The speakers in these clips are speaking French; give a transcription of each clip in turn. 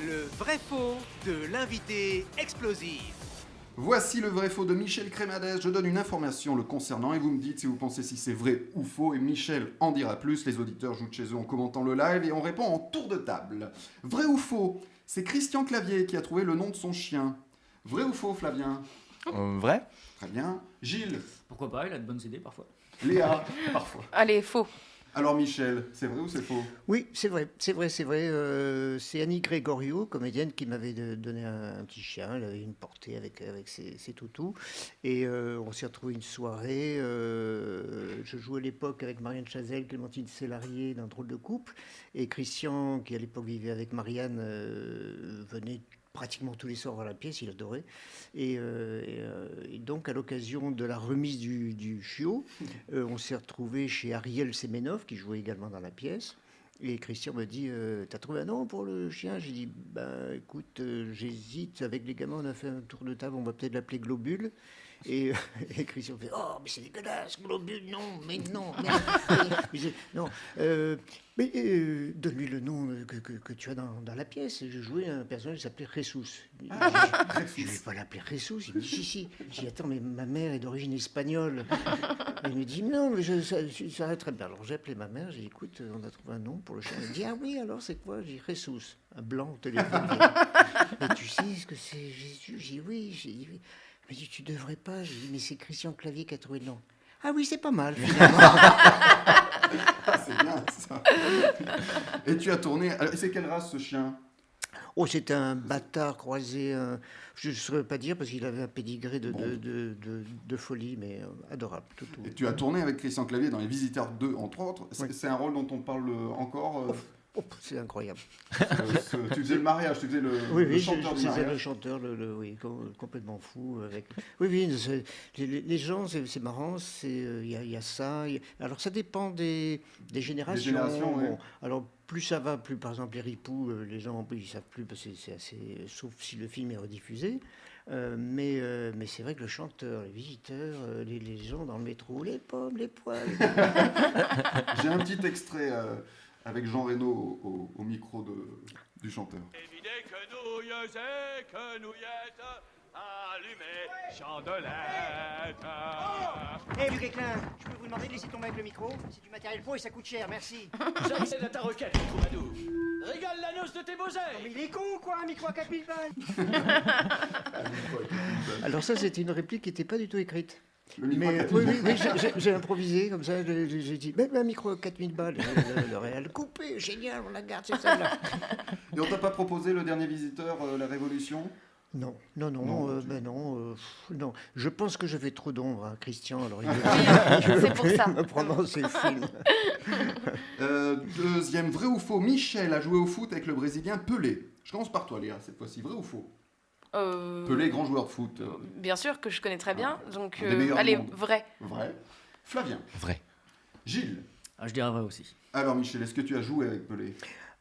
Le vrai-faux de l'invité explosif. Voici le vrai-faux de Michel Crémadès. Je donne une information le concernant et vous me dites si vous pensez si c'est vrai ou faux. Et Michel en dira plus. Les auditeurs jouent de chez eux en commentant le live et on répond en tour de table. Vrai ou faux? C'est Christian Clavier qui a trouvé le nom de son chien. Vrai ou faux, Flavien? Vrai? Très bien. Gilles? Pourquoi pas, il a de bonnes idées parfois. Léa? Parfois. Allez, faux. Alors Michel, c'est vrai ou c'est faux? Oui, c'est vrai. C'est Annie Gregorio, comédienne, qui m'avait donné un petit chien. Elle avait une portée avec ses toutous. Et on s'est retrouvé une soirée. Je jouais à l'époque avec Marianne Chazelle, Clémentine Sélarié, d'un drôle de couple. Et Christian, qui à l'époque vivait avec Marianne, venait pratiquement tous les soirs voir la pièce, il adorait. Et donc, à l'occasion de la remise du chiot, on s'est retrouvé chez Ariel Semenov, qui jouait également dans la pièce. Et Christian me dit, t'as trouvé un nom pour le chien? J'ai dit, écoute, j'hésite. Avec les gamins, on a fait un tour de table, on va peut-être l'appeler Globule. Et Christian fait, oh, mais c'est dégueulasse, Globule, non, mais non. Non, donne-lui le nom que tu as dans la pièce. Et j'ai joué un personnage qui s'appelait Jesus. Je ne vais pas l'appeler Jesus. Il me dit, si. J'ai dit, attends, mais ma mère est d'origine espagnole. Et il me dit, non, mais ça va très bien. Alors j'ai appelé ma mère, j'ai dit, écoute, on a trouvé un nom pour le chien. Elle me dit, ah oui, alors c'est quoi? J'ai dit, Jesus, un blanc au téléphone. Mais tu sais ce que c'est Jésus? J'ai dit, oui. J'ai dit, oui. Elle m'a dit, tu devrais pas. J'ai dit, mais c'est Christian Clavier qui a trouvé le nom. Ah oui, c'est pas mal, finalement. C'est bien ça. Et tu as tourné. Alors, c'est quelle race ce chien? Oh, c'était un bâtard croisé. Je ne saurais pas dire parce qu'il avait un pédigré de folie, mais adorable. Tout. Et tu as tourné avec Christian Clavier dans Les Visiteurs 2, entre autres. C'est un rôle dont on parle encore. C'est incroyable. Tu faisais le mariage, tu faisais le chanteur du mariage. Le chanteur, oui, complètement fou. Oui, les gens, c'est marrant. Il y a ça. Alors, ça dépend des générations. Oui. Alors, plus ça va, plus, par exemple, les ripoux, les gens, ils ne savent plus, parce que c'est assez... Sauf si le film est rediffusé. Mais c'est vrai que le chanteur, les visiteurs, les gens dans le métro, les pommes, les poils... J'ai un petit extrait... avec Jean Reno au micro du chanteur. Évidez quenouilles et quenouillettes, allumez chandelette. Hé, Luc Éclin, je peux vous demander de laisser tomber avec le micro? C'est du matériel faux et ça coûte cher, merci. J'accède à ta requête, troubadour. Régale la noce de tes beaux airs. Mais il est con ou quoi, un micro à 4000 balles? Alors ça, c'était une réplique qui n'était pas du tout écrite. Mais oui, j'ai improvisé comme ça, j'ai dit, même un micro à 4000 balles, le réel coupé, génial, on la garde, c'est celle-là. Et on t'a pas proposé le dernier visiteur, La Révolution? Non. Je pense que je fais trop d'ombre à Christian, alors il c'est pour ça. me prendre dans ses films. Deuxième, vrai ou faux, Michel a joué au foot avec le Brésilien Pelé. Je commence par toi, Léa, cette fois-ci, vrai ou faux? Pelé, grand joueur de foot. Bien sûr que je connais très bien, donc un des meilleurs allez, du monde. vrai. Vrai. Flavien. Vrai. Gilles. Ah, je dirais vrai aussi. Alors Michel, est-ce que tu as joué avec Pelé?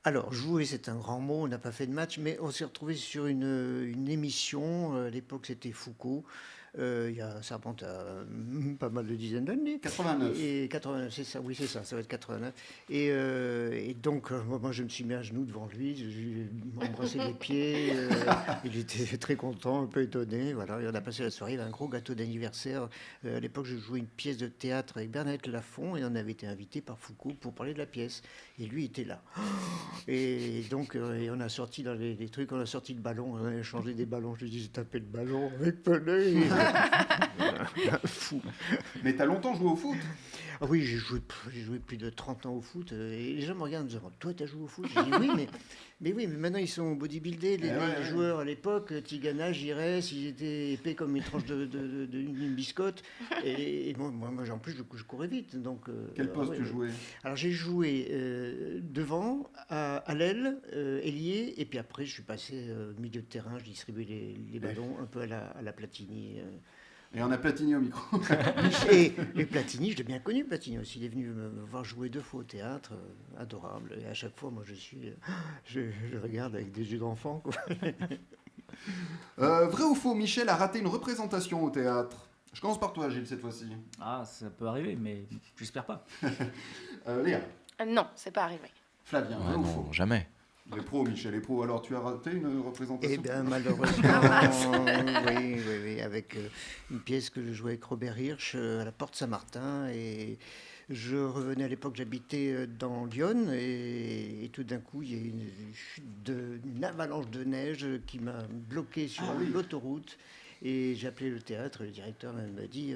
Alors, jouer, c'est un grand mot, on n'a pas fait de match, mais on s'est retrouvé sur une émission, à l'époque c'était Foucault, ça remonte à pas mal de dizaines d'années. 89. Et 89, c'est ça, oui, ça va être 89. Et donc, moi, je me suis mis à genoux devant lui, je lui ai embrassé les pieds, il était très content, un peu étonné, voilà, et on a passé la soirée, il y avait un gros gâteau d'anniversaire. À l'époque, je jouais une pièce de théâtre avec Bernadette Lafont, et on avait été invité par Foucault pour parler de la pièce. Et lui, il était là. Et donc, et on a sorti dans les trucs, on a sorti le ballon, on a échangé des ballons. Je lui ai dit, j'ai tapé le ballon avec Pelé. Fou. Mais t'as longtemps joué au foot? Ah oui, j'ai joué plus de 30 ans au foot. Et les gens me regardent en me disant, toi, t'as joué au foot? Je dis, oui, mais maintenant, ils sont bodybuildés. Les joueurs, à l'époque, Tigana, Giresse, ils étaient épais comme une tranche d'une biscotte. Et moi, en plus, je courais vite. Donc, quel poste tu jouais? Alors, j'ai joué devant, à l'aile, ailier, et puis après, je suis passé milieu de terrain. Je distribuais les ballons un peu à la Platini. Et on a Platini au micro. Et Platini, je l'ai bien connu, Platini aussi. Il est venu me voir jouer 2 fois au théâtre, adorable. Et à chaque fois, moi, je regarde avec des yeux d'enfant. Vrai ou faux, Michel a raté une représentation au théâtre? Je commence par toi, Gilles, cette fois-ci. Ah, ça peut arriver, mais j'espère pas. Léa. Non, c'est pas arrivé. Flavien, vrai ou non, faux? jamais. Les pros, Michel, les pros. Alors, tu as raté une représentation? Eh bien, malheureusement, oui, avec une pièce que je jouais avec Robert Hirsch à la Porte Saint-Martin. Et je revenais à l'époque, j'habitais dans Lyon. Et tout d'un coup, il y a eu une avalanche de neige qui m'a bloqué sur l'autoroute. Et j'ai appelé le théâtre, le directeur m'a dit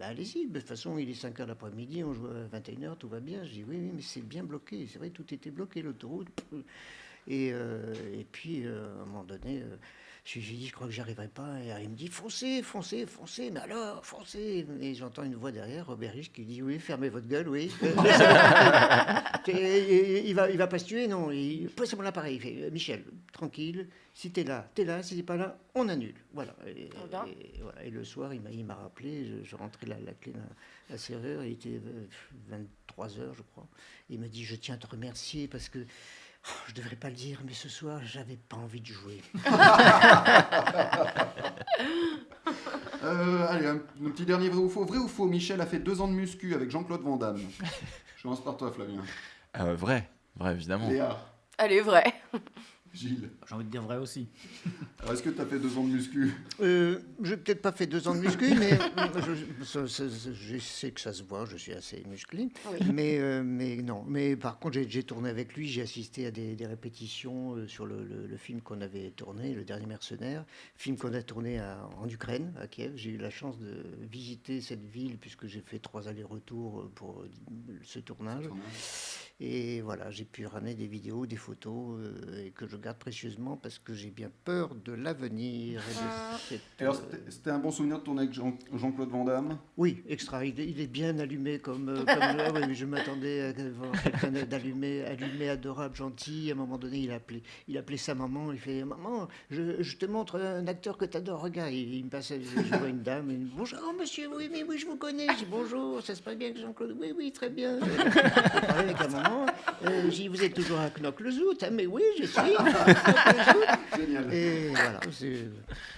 allez-y, de toute façon il est 5h l'après-midi, on joue à 21h, tout va bien. Je dis oui, mais c'est bien bloqué, c'est vrai, tout était bloqué, l'autoroute. Et puis à un moment donné, j'ai dit je crois que j'y arriverai pas. Et il me dit foncez, mais alors, foncez. Et j'entends une voix derrière, Robert Rich, qui dit oui, fermez votre gueule, oui. Il va pas se tuer, non. Passez mon appareil. Il fait Michel, tranquille. Si t'es là, si t'es pas là, on annule. Voilà. Et le soir, il m'a rappelé. Je rentrais la clé dans la serrure. Il était 23h, je crois. Il m'a dit je tiens à te remercier parce que je devrais pas le dire, mais ce soir, j'avais pas envie de jouer. Allez, un petit dernier vrai ou faux. Vrai ou faux, Michel a fait 2 ans de muscu avec Jean-Claude Van Damme. Je commence par toi, Flavien. Vrai, évidemment. Léa. Elle est vraie. Gilles. J'ai envie de dire vrai aussi. Alors, est-ce que tu as fait 2 ans de muscu? Je n'ai peut-être pas fait 2 ans de muscu, mais je sais que ça se voit, je suis assez musclé. Oui. Mais non. Mais par contre, j'ai tourné avec lui, j'ai assisté à des répétitions sur le film qu'on avait tourné, Le Dernier Mercenaire, film qu'on a tourné en Ukraine, à Kiev. J'ai eu la chance de visiter cette ville puisque j'ai fait 3 allers-retours pour ce tournage. Et voilà, j'ai pu ramener des vidéos, des photos et que je garde précieusement parce que j'ai bien peur de l'avenir. Alors, c'était un bon souvenir de tourner avec Jean-Claude Van Damme? Oui, extra. Il est bien allumé comme là. Oui, je m'attendais à voir quelqu'un d'allumé, adorable, gentil. À un moment donné, il appelait sa maman. Il fait maman, je te montre un acteur que tu adores. Regarde, il me passe, je vois une dame. Il me dit, bonjour, monsieur. Oui, je vous connais. Je dis bonjour. Ça se passe bien, Jean-Claude? Oui, très bien. Je parlais avec la maman. J'ai dit, vous êtes toujours à Knock-le-Zout, hein? Mais oui, je suis. Génial. Et voilà, c'est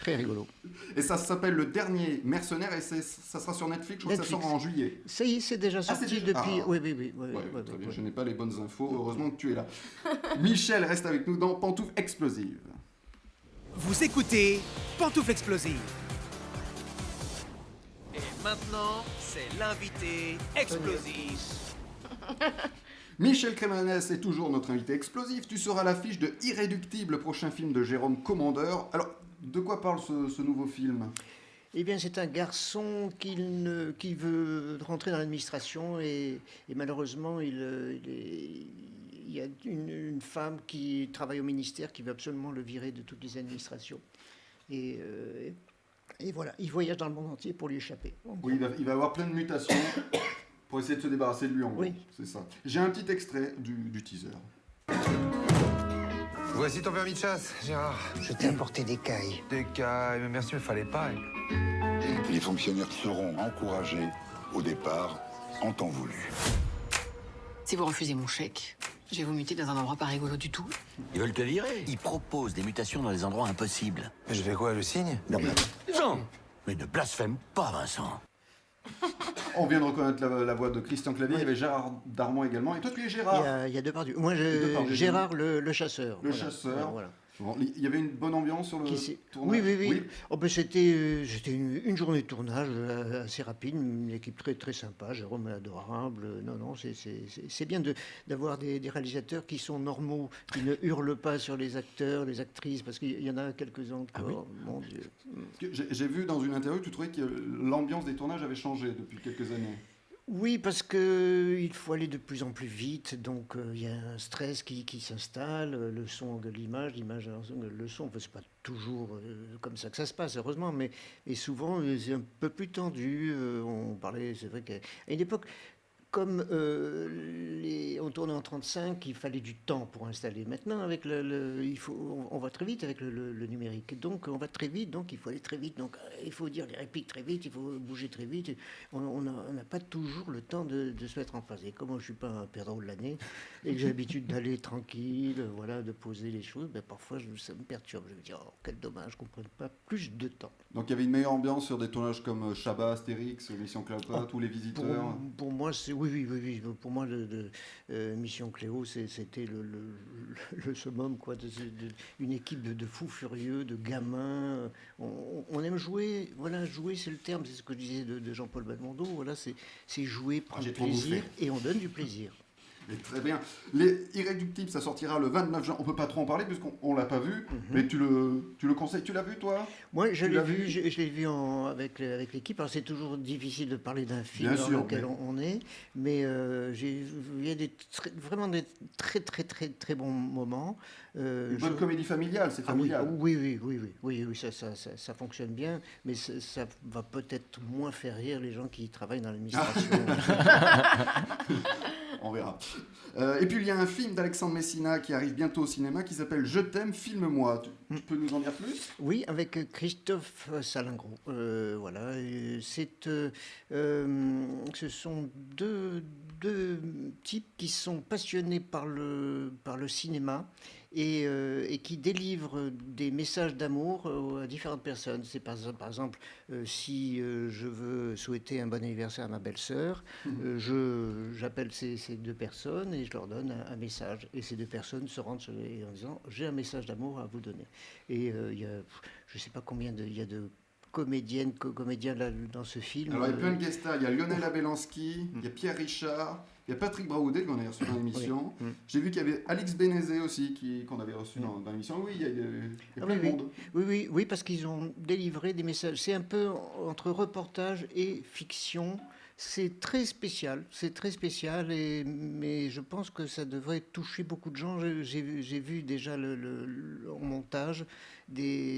très rigolo. Et ça s'appelle Le Dernier Mercenaire et ça sera sur Netflix. Je crois que ça sort en juillet. Ça y est, c'est déjà sorti c'est déjà... depuis. Ah. Oui. Très bien, je n'ai pas les bonnes infos. Heureusement que tu es là. Michel reste avec nous dans Pantoufles Explosives. Vous écoutez Pantoufles Explosives. Et maintenant, c'est l'invité explosif. Michel Crémanès est toujours notre invité explosif. Tu seras à l'affiche de Irréductible, prochain film de Jérôme Commandeur. Alors, de quoi parle ce nouveau film? Eh bien, c'est un garçon qui veut rentrer dans l'administration et malheureusement, il y a une femme qui travaille au ministère qui veut absolument le virer de toutes les administrations. Et voilà, il voyage dans le monde entier pour lui échapper. Oui, il va avoir plein de mutations pour essayer de se débarrasser de lui, en gros. Oui. C'est ça. J'ai un petit extrait du teaser. Voici ton permis de chasse, Gérard. Je t'ai apporté des cailles. Des cailles, mais merci, mais fallait pas. Les fonctionnaires seront encouragés au départ en temps voulu. Si vous refusez mon chèque, je vais vous muter dans un endroit pas rigolo du tout. Ils veulent te virer. Ils proposent des mutations dans des endroits impossibles. Mais je fais quoi, je signe? Non, mais... Jean, mais ne blasphème pas, Vincent. On vient de reconnaître la voix de Christian Clavier. Il y avait Gérard Darmon également. Et toi, tu es Gérard. Il y a Depardieu. Moi, Gérard le chasseur. Le chasseur. Voilà. Bon, il y avait une bonne ambiance sur le tournage. Oui. Oh, ben, c'était une journée de tournage assez rapide, une équipe très très sympa. Jérôme est adorable. Non, c'est bien d'avoir des réalisateurs qui sont normaux, qui ne hurlent pas sur les acteurs, les actrices, parce qu'il y en a quelques-uns encore. Ah oui. Mon Dieu. J'ai vu dans une interview que tu trouvais que l'ambiance des tournages avait changé depuis quelques années. Oui, parce qu'il faut aller de plus en plus vite, donc il y a un stress qui s'installe, le son de l'image, le son, c'est pas toujours comme ça que ça se passe, heureusement, mais souvent c'est un peu plus tendu. On parlait, c'est vrai qu'à une époque, comme on tournait en 35, il fallait du temps pour installer. Maintenant, avec on va très vite avec le numérique. Donc, on va très vite, donc il faut aller très vite. Donc, il faut dire les répliques très vite, il faut bouger très vite. On n'a pas toujours le temps de se mettre en phase. Et comme je ne suis pas un perdant de l'année et que j'ai l'habitude d'aller tranquille, voilà, de poser les choses, ben, parfois ça me perturbe. Je me dis, oh, quel dommage qu'on ne prenne pas plus de temps. Donc, il y avait une meilleure ambiance sur des tournages comme Chabat, Astérix, Mission Cléopâtre, ou Les Visiteurs. Pour moi, oui. Pour moi, Mission Cléo, c'était le summum, quoi, une équipe de fous furieux, de gamins. On aime jouer. Voilà, jouer, c'est le terme. C'est ce que je disais de Jean-Paul Belmondo. Voilà, c'est jouer, prendre plaisir, et on donne du plaisir. Et très bien. Les Irréductibles, ça sortira le 29 juin. On peut pas trop en parler puisqu'on l'a pas vu, mais tu le conseilles. Tu l'as vu, toi? Moi, je l'ai vu avec l'équipe. Alors, c'est toujours difficile de parler d'un film dans lequel on est, mais il y a vraiment des très, très, très, très bons moments. Une bonne comédie familiale, c'est familial. Oui, ça fonctionne bien, mais ça va peut-être moins faire rire les gens qui travaillent dans l'administration. On verra. Et puis il y a un film d'Alexandre Messina qui arrive bientôt au cinéma qui s'appelle Je t'aime, filme-moi. Tu peux nous en dire plus? Oui, avec Christophe Salingro. Voilà. Ce sont deux types qui sont passionnés par le cinéma et qui délivrent des messages d'amour à différentes personnes. C'est par exemple, si je veux souhaiter un bon anniversaire à ma belle-sœur, j'appelle ces deux personnes et je leur donne un message. Et ces deux personnes se rendent en disant « j'ai un message d'amour à vous donner ». Et il y a, je ne sais pas combien il y a de comédiens là, dans ce film. Alors il y a plein de guest stars. Il y a Lionel Abelanski, il y a Pierre Richard, il y a Patrick Braoudet qu'on a reçu dans l'émission. J'ai vu qu'il y avait Alix Bénézé aussi qu'on avait reçu dans l'émission. Oui, il y a plein de monde. Oui, parce qu'ils ont délivré des messages. C'est un peu entre reportage et fiction. C'est très spécial, mais je pense que ça devrait toucher beaucoup de gens. J'ai vu déjà le montage,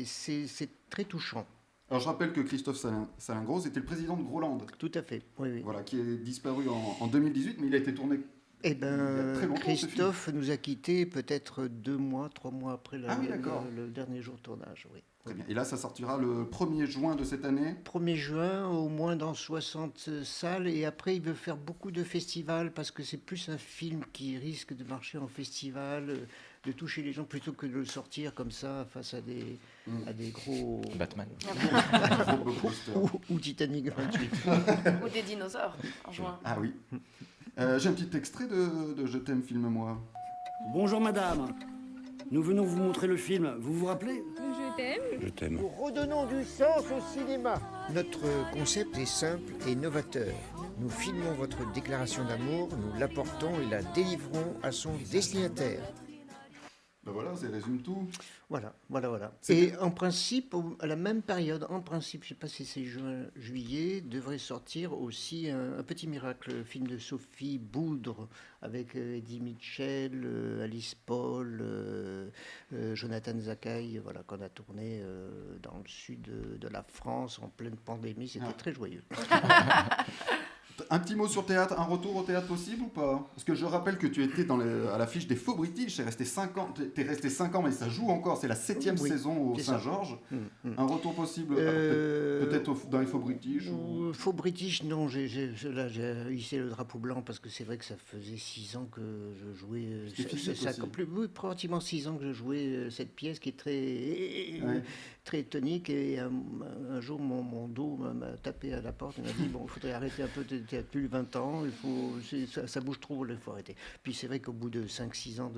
c'est très touchant. Alors je rappelle que Christophe Salingro, c'était le président de Groland. Tout à fait, oui. Voilà, qui est disparu en 2018, mais il a été tourné il y a très longtemps. Christophe nous a quittés peut-être 3 mois après le dernier jour de tournage, oui. Très bien. Et là, ça sortira le 1er juin de cette année? 1er juin, au moins dans 60 salles. Et après, il veut faire beaucoup de festivals parce que c'est plus un film qui risque de marcher en festival, de toucher les gens plutôt que de le sortir comme ça face à des gros... Batman. ou Titanic 28. Ou des dinosaures en juin. Ah oui. J'ai un petit extrait de Je t'aime, filme-moi. Bonjour madame. Nous venons vous montrer le film. Vous vous rappelez? Je t'aime. Je t'aime. Nous redonnons du sens au cinéma. Notre concept est simple et novateur. Nous filmons votre déclaration d'amour, nous l'apportons et la délivrons à son destinataire. Ben voilà, ça résume tout. Voilà. Et en principe, à la même période, je ne sais pas si c'est juin, juillet, devrait sortir aussi un petit miracle, le film de Sophie Boudre, avec Eddie Mitchell, Alice Paul, Jonathan Zakaï, voilà, qu'on a tourné dans le sud de la France en pleine pandémie. C'était très joyeux. Un petit mot sur théâtre, un retour au théâtre possible ou pas? Parce que je rappelle que tu étais à l'affiche des Faux British, t'es resté 5 ans, mais ça joue encore, c'est la 7e saison au Saint-Georges. Un retour possible, peut-être dans les Faux British Faux British, non, j'ai hissé le drapeau blanc parce que c'est vrai que ça faisait 6 ans que je jouais, pratiquement 6 ans que je jouais cette pièce qui est très tonique, et un jour mon dos m'a tapé à la porte et m'a dit bon, il faudrait arrêter un peu, tu as plus de 20 ans, ça bouge trop, il faut arrêter. Puis c'est vrai qu'au bout de 5-6 ans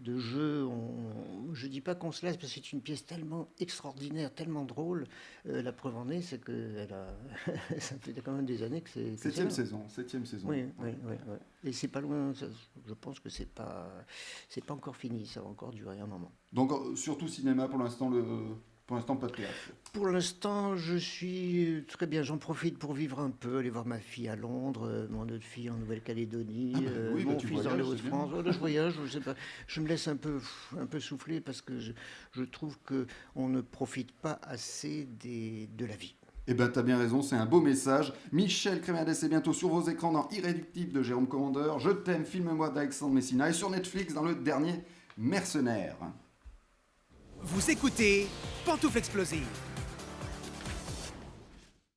de jeu, je dis pas qu'on se lasse parce que c'est une pièce tellement extraordinaire, tellement drôle. La preuve en est, c'est que ça fait quand même des années que c'est... 7e saison. Oui. Et c'est pas loin, je pense que c'est pas encore fini, ça va encore durer un moment. Donc surtout cinéma pour l'instant, pas de théâtre. Pour l'instant, je suis très bien. J'en profite pour vivre un peu, aller voir ma fille à Londres, mon autre fille en Nouvelle-Calédonie, mon fils dans les Hauts-de-France. Voilà, je voyage, je sais pas. Je me laisse un peu souffler parce que je trouve qu'on ne profite pas assez de la vie. Eh ben, t'as bien raison, c'est un beau message. Michel Crémades est bientôt sur vos écrans dans Irréductible de Jérôme Commandeur, Je t'aime, filme-moi d'Alexandre Messina, et sur Netflix dans le dernier Mercenaire. Vous écoutez Pantoufle Explosive.